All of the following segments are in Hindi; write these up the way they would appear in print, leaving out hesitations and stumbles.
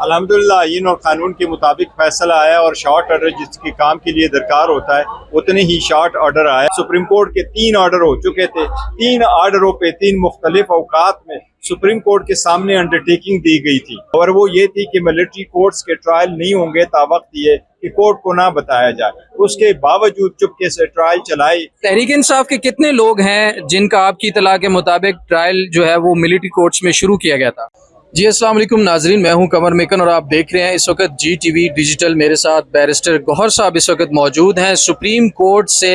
अल्हम्दुलिल्लाह आईन और कानून के मुताबिक फैसला आया और शॉर्ट ऑर्डर जिसके काम के लिए दरकार होता है उतने ही शॉर्ट ऑर्डर आया। सुप्रीम कोर्ट के 3 ऑर्डर हो चुके थे। 3 ऑर्डरों पे 3 मुख्तलिफ औकात में सुप्रीम कोर्ट के सामने अंडरटेकिंग दी गई थी और वो ये थी कि मिलिट्री कोर्ट्स के ट्रायल नहीं होंगे तावक्त ये कि कोर्ट को ना बताया जाए। उसके बावजूद चुपके से ट्रायल चलाई। तहरीक इंसाफ के कितने लोग हैं जिनका आपकी इतला के मुताबिक ट्रायल जो है वो मिलिट्री कोर्ट्स में शुरू किया गया था? जी अस्सलाम वालेकुम नाजरीन, मैं हूं कमर मेकन और आप देख रहे हैं इस वक्त GTV डिजिटल। मेरे साथ बैरिस्टर गौहर साहब इस वक्त मौजूद हैं। सुप्रीम कोर्ट से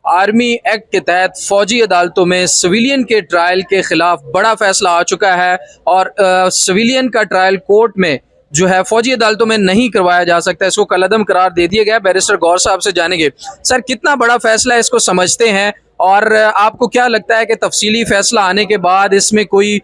आर्मी एक्ट के तहत फौजी अदालतों में सिविलियन के ट्रायल के खिलाफ बड़ा फैसला आ चुका है और सिविलियन का ट्रायल कोर्ट में जो है फौजी अदालतों में नहीं करवाया जा सकता, इसको कलअदम करार दे दिया गया। बैरिस्टर गौहर साहब से जानेंगे सर कितना बड़ा फैसला है, इसको समझते हैं और आपको क्या लगता है कि तफसीली फैसला आने के बाद इसमें कोई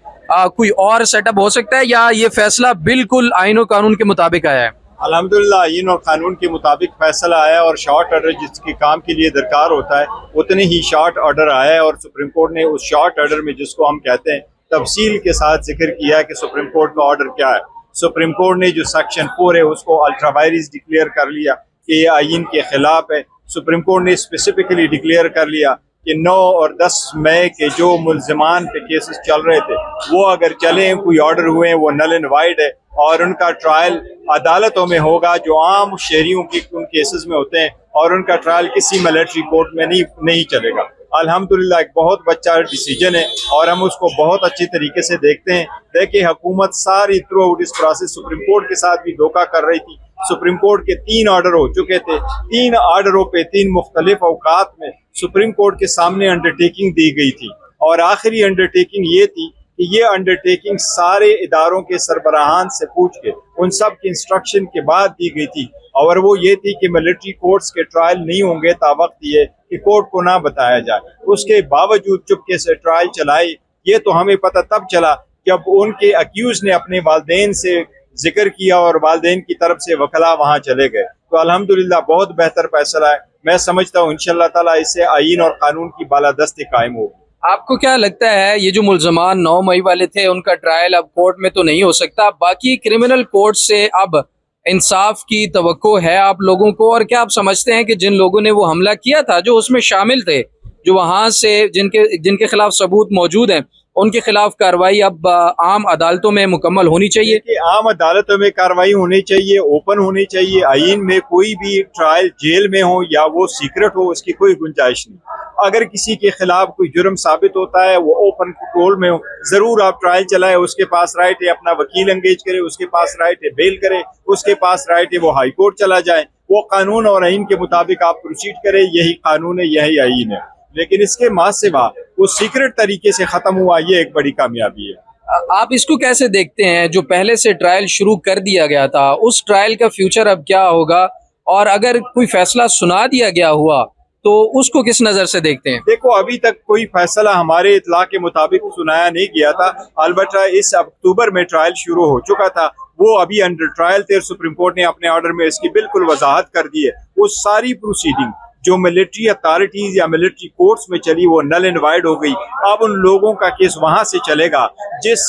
और सेटअप हो सकता है या ये फैसला बिल्कुल आईन और कानून के मुताबिक आया है? अल्हम्दुलिल्लाह आईन और कानून के मुताबिक फैसला आया और शॉर्ट ऑर्डर जिसके काम के लिए दरकार होता है उतने ही शॉर्ट ऑर्डर आया है और सुप्रीम कोर्ट ने उस शॉर्ट ऑर्डर में जिसको हम कहते हैं तफसील के साथ जिक्र किया कि सुप्रीम कोर्ट का ऑर्डर क्या है। सुप्रीम कोर्ट ने जो सेक्शन 4 है उसको अल्ट्रा वायरस डिक्लेयर कर लिया कि ये आईन के खिलाफ है। सुप्रीम कोर्ट ने स्पेसिफिकली डिक्लेयर कर लिया कि 9 और 10 मई के जो मुल्ज़िमान पे केसेस चल रहे थे वो अगर चले, कोई ऑर्डर हुए हैं, वो नल एंड वाइड है और उनका ट्रायल अदालतों में होगा जो आम शहरियों के उन केसेस में होते हैं और उनका ट्रायल किसी मिलिट्री कोर्ट में नहीं चलेगा। अल्हम्दुलिल्लाह एक बहुत अच्छा डिसीजन है और हम उसको बहुत अच्छी तरीके से देखते हैं। देखिए हुकूमत सारी थ्रू आउट इस प्रोसेस सुप्रीम कोर्ट के साथ भी धोखा कर रही थी। सुप्रीम कोर्ट के 3 ऑर्डर हो चुके थे। 3 ऑर्डरों पे 3 मुख्तलिफ औकात में सुप्रीम कोर्ट के सामने अंडरटेकिंग दी गई थी और आखिरी अंडरटेकिंग ये थी कि ये अंडरटेकिंग सारे इदारों के सरबराहान से पूछ के उन सब की इंस्ट्रक्शन के बाद दी गई थी और वो ये थी कि मिलिट्री कोर्ट्स के ट्रायल नहीं होंगे तावक्त ये कि कोर्ट को ना बताया जाए। उसके बावजूद चुपके से ट्रायल चलाई। ये तो हमें पता तब चला जब उनके अक्यूज ने अपने वालिदैन से जिक्र किया और वालिदैन की तरफ से वकला वहाँ चले गए। तो अल्हम्दुलिल्लाह बहुत बेहतर फैसला है। मैं समझता हूँ इंशाअल्लाह ताला इससे आईन और कानून की बालादस्ती कायम होगी। आपको क्या लगता है ये जो मुल्ज़मान 9 मई वाले थे उनका ट्रायल अब कोर्ट में तो नहीं हो सकता, बाकी क्रिमिनल कोर्ट से अब इंसाफ की तवक्को है आप लोगों को? और क्या आप समझते हैं कि जिन लोगों ने वो हमला किया था, जो उसमें शामिल थे, जो वहां से जिनके खिलाफ सबूत मौजूद हैं, उनके खिलाफ कार्रवाई अब आम अदालतों में मुकम्मल होनी चाहिए? कि आम अदालतों में कार्रवाई होनी चाहिए, ओपन होनी चाहिए। आईन में कोई भी ट्रायल जेल में हो या वो सीक्रेट हो उसकी कोई गुंजाइश नहीं। अगर किसी के खिलाफ कोई जुर्म साबित होता है वो ओपन कंट्रोल में हो, जरूर आप ट्रायल चलाए। उसके पास राइट है अपना वकील एंगेज करे, उसके पास राइट है बेल करे, उसके पास राइट है वो हाई कोर्ट चला जाए। वो कानून और आईन के मुताबिक आप प्रोसीड करें, यही कानून है, यही आईन है। लेकिन इसके माँ सिवा वो सीक्रेट तरीके से खत्म हुआ, ये एक बड़ी कामयाबी है। आप इसको कैसे देखते हैं, जो पहले से ट्रायल शुरू कर दिया गया था उस ट्रायल का फ्यूचर अब क्या होगा, और अगर कोई फैसला सुना दिया गया हुआ तो उसको किस नजर से देखते हैं? देखो अभी तक कोई फैसला हमारे इतला के मुताबिक सुनाया नहीं गया था। अलबत्ता इस अक्टूबर में ट्रायल शुरू हो चुका था, वो अभी अंडर ट्रायल थे। सुप्रीम कोर्ट ने अपने ऑर्डर में इसकी बिल्कुल वजाहत कर दी है। वो सारी प्रोसीडिंग जो मिलिट्री अथॉरिटीज या मिलिट्री कोर्ट्स में चली वो नल एंड वाइड हो गई। अब उन लोगों का केस वहां से चलेगा जिस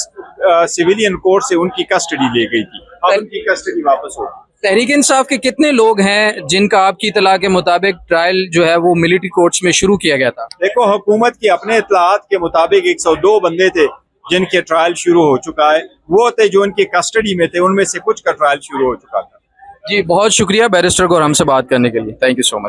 सिविलियन कोर्ट से उनकी कस्टडी ले गई थी, अब उनकी कस्टडी वापस होगी। तहरीक इंसाफ के कितने लोग हैं जिनका आपकी इतला के मुताबिक ट्रायल जो है वो मिलिट्री कोर्ट्स में शुरू किया गया था? देखो हुकूमत की अपने इतलात के मुताबिक 102 बंदे थे जिनके ट्रायल शुरू हो चुका है। वो थे जो उनकी कस्टडी में थे, उनमें से कुछ का ट्रायल शुरू हो चुका था। जी बहुत शुक्रिया बैरिस्टर गौहर हमसे बात करने के लिए। Thank you so much.